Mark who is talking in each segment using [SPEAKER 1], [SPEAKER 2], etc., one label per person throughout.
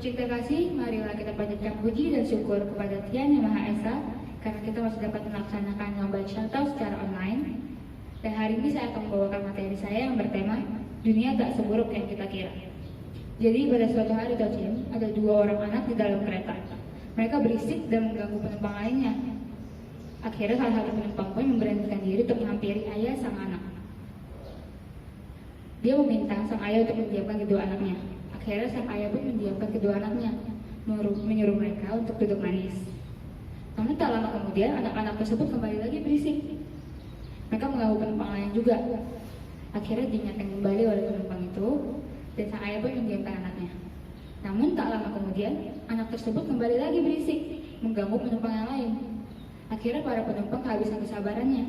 [SPEAKER 1] Pecinta kasih, marilah kita panjatkan puji dan syukur kepada Tuhan Yang Maha Esa karena kita masih dapat melaksanakan lomba shoutout secara online. Dan hari ini saya akan membawakan materi saya yang bertema Dunia Tak Seburuk Yang Kita Kira. Jadi pada suatu hari Tocin, ada dua orang anak di dalam kereta. Mereka berisik dan mengganggu penumpang lainnya. Akhirnya salah satu penumpang pun memberanikan diri untuk menghampiri ayah sang anak. Dia meminta sang ayah untuk mendiamkan kedua anaknya. Akhirnya sang ayah pun mendiamkan kedua anaknya, menyuruh mereka untuk duduk manis. Namun tak lama kemudian anak-anak tersebut kembali lagi berisik. Mereka mengganggu penumpang lain juga. Akhirnya diingatkan kembali oleh penumpang itu, dan sang ayah pun mendiamkan anaknya. Namun tak lama kemudian anak tersebut kembali lagi berisik, mengganggu penumpang yang lain. Akhirnya para penumpang kehabisan kesabarannya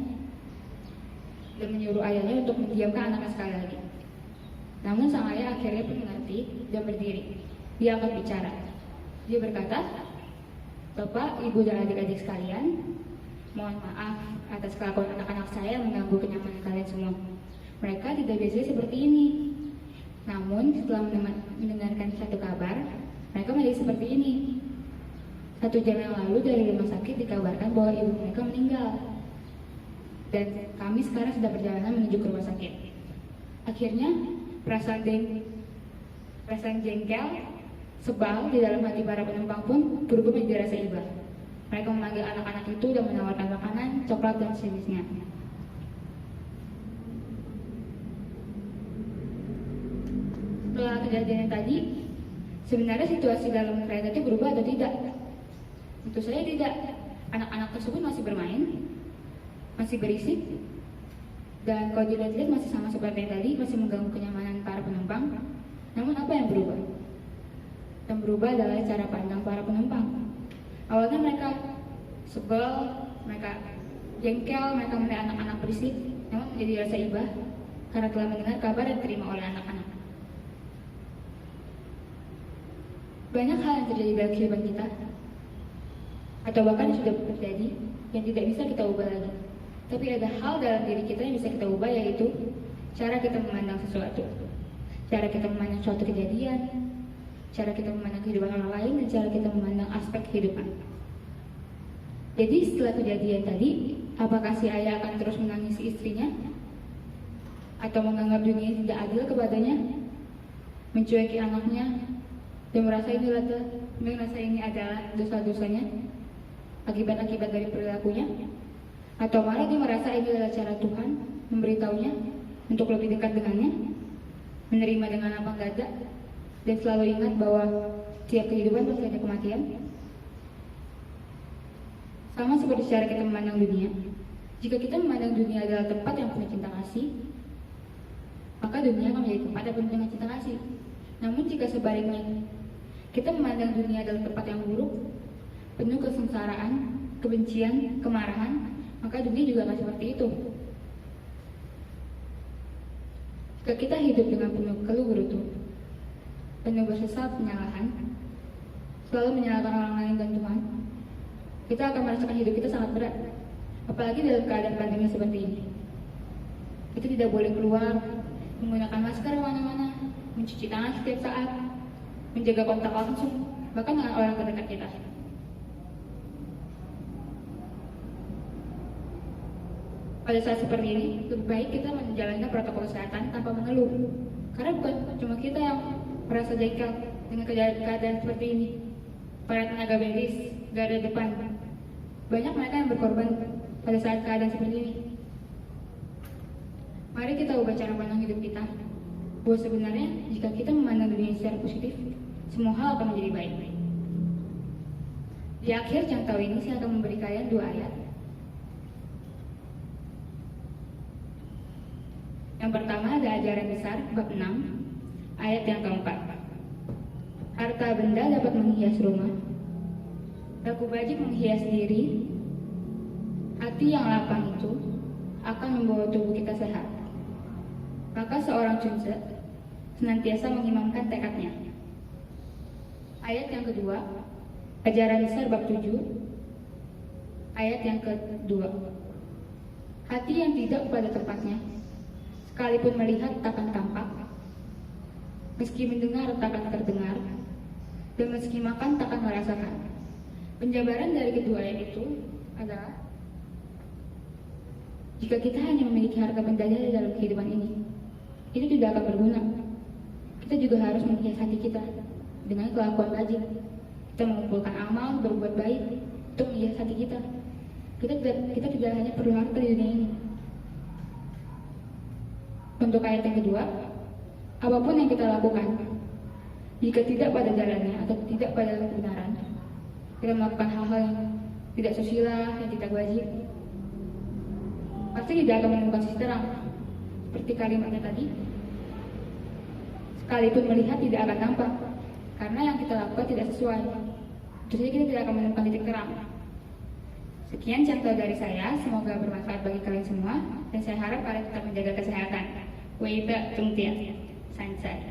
[SPEAKER 1] dan menyuruh ayahnya untuk mendiamkan anaknya sekali lagi. Namun sang ayah akhirnya pun mengerti dan berdiri. Dia angkat bicara. Dia berkata, "Bapak, Ibu, dan adik-adik sekalian, mohon maaf atas kelakuan anak-anak saya yang mengganggu kenyamanan kalian semua. Mereka tidak biasa seperti ini. Namun setelah mendengarkan satu kabar, mereka menjadi seperti ini. 1 jam yang lalu dari rumah sakit dikabarkan bahwa ibu mereka meninggal. Dan kami sekarang sedang perjalanan menuju ke rumah sakit." Akhirnya perasaan jengkel, sebal di dalam hati para penumpang pun berubah menjadi rasa iba. Mereka memanggil anak-anak itu dan menawarkan makanan, coklat, dan sejenisnya. Setelah kejadian yang tadi, sebenarnya situasi dalam kereta itu berubah atau tidak? Tentu saja tidak. Anak-anak tersebut masih bermain, masih berisik, dan kalau dilihat-lihat masih sama seperti yang tadi, masih mengganggu kenyamanan para penumpang. Namun apa yang berubah? Yang berubah adalah cara pandang para penumpang. Awalnya mereka sebel, mereka jengkel, mereka melihat anak-anak berisik, namun menjadi rasa iba karena telah mendengar kabar yang diterima oleh anak-anak. Banyak hal yang terjadi dalam kehidupan kita, atau bahkan sudah terjadi, yang tidak bisa kita ubah lagi. Tapi ada hal dalam diri kita yang bisa kita ubah, yaitu cara kita memandang sesuatu, cara kita memandang suatu kejadian, cara kita memandang kehidupan orang lain, dan cara kita memandang aspek kehidupan. Jadi setelah kejadian tadi, apakah si ayah akan terus menangisi istrinya? Atau menganggap dunia tidak adil kepadanya? Mencueki anaknya? Dan merasa ini adalah dosa-dosanya? Akibat-akibat dari perilakunya? Atau malah dia merasa ini adalah cara Tuhan memberitahunya untuk lebih dekat dengannya, menerima dengan lapang dada, dan selalu ingat bahwa tiap kehidupan pasti ada kematian. Sama seperti cara kita memandang dunia. Jika kita memandang dunia adalah tempat yang penuh cinta kasih, maka dunia akan menjadi tempat yang penuh dengan cinta kasih. Namun jika sebaliknya, kita memandang dunia adalah tempat yang buruk, penuh kesengsaraan, kebencian, kemarahan, maka dunia juga akan seperti itu. Jika kita hidup dengan penuh keluh gerutu, penuh bersesat penyalahan, selalu menyalahkan orang lain dan Tuhan, kita akan merasakan hidup kita sangat berat. Apalagi dalam keadaan pandemi seperti ini. Kita tidak boleh keluar, menggunakan masker kemana-mana, mencuci tangan setiap saat, menjaga kontak langsung, bahkan dengan orang terdekat kita. Pada saat seperti ini, lebih baik kita menjalankan protokol kesehatan tanpa mengeluh. Karena bukan cuma kita yang merasa jengkel dengan keadaan seperti ini. Para tenaga medis, garda depan, banyak mereka yang berkorban pada saat keadaan seperti ini. Mari kita ubah cara pandang hidup kita, bahwa sebenarnya jika kita memandang dunia secara positif, semua hal akan menjadi baik. Di akhir jangkau ini, saya akan memberi kalian 2 ayat. Yang pertama ada ajaran besar bab 6 ayat yang keempat. Harta benda dapat menghias rumah, laku bajik menghias diri. Hati yang lapang itu akan membawa tubuh kita sehat. Maka seorang cunse senantiasa mengimamkan tekadnya. Ayat yang kedua, ajaran besar bab 7 ayat yang kedua. Hati yang tidak pada tempatnya, sekalipun melihat takkan tampak, meski mendengar takkan terdengar, dan meski makan takkan merasakan. Penjabaran dari kedua ayat itu adalah jika kita hanya memiliki harta benda dalam kehidupan ini, itu tidak akan berguna. Kita juga harus menghias hati kita dengan kelakuan rajin. Kita mengumpulkan amal, berbuat baik untuk menghias hati kita. Kita tidak hanya perlu harta di dunia ini. Untuk ayat yang kedua, apapun yang kita lakukan, jika tidak pada jalannya atau tidak pada kebenaran, kita melakukan hal-hal yang tidak susila, yang tidak wajib, pasti tidak akan menemukan sisi terang. Seperti kalimatnya tadi, sekalipun melihat tidak akan nampak, karena yang kita lakukan tidak sesuai. Jadi kita tidak akan menemukan titik terang. Sekian contoh dari saya, semoga bermanfaat bagi kalian semua, dan saya harap kalian tetap menjaga kesehatan. Weita Tungtian, Sansai.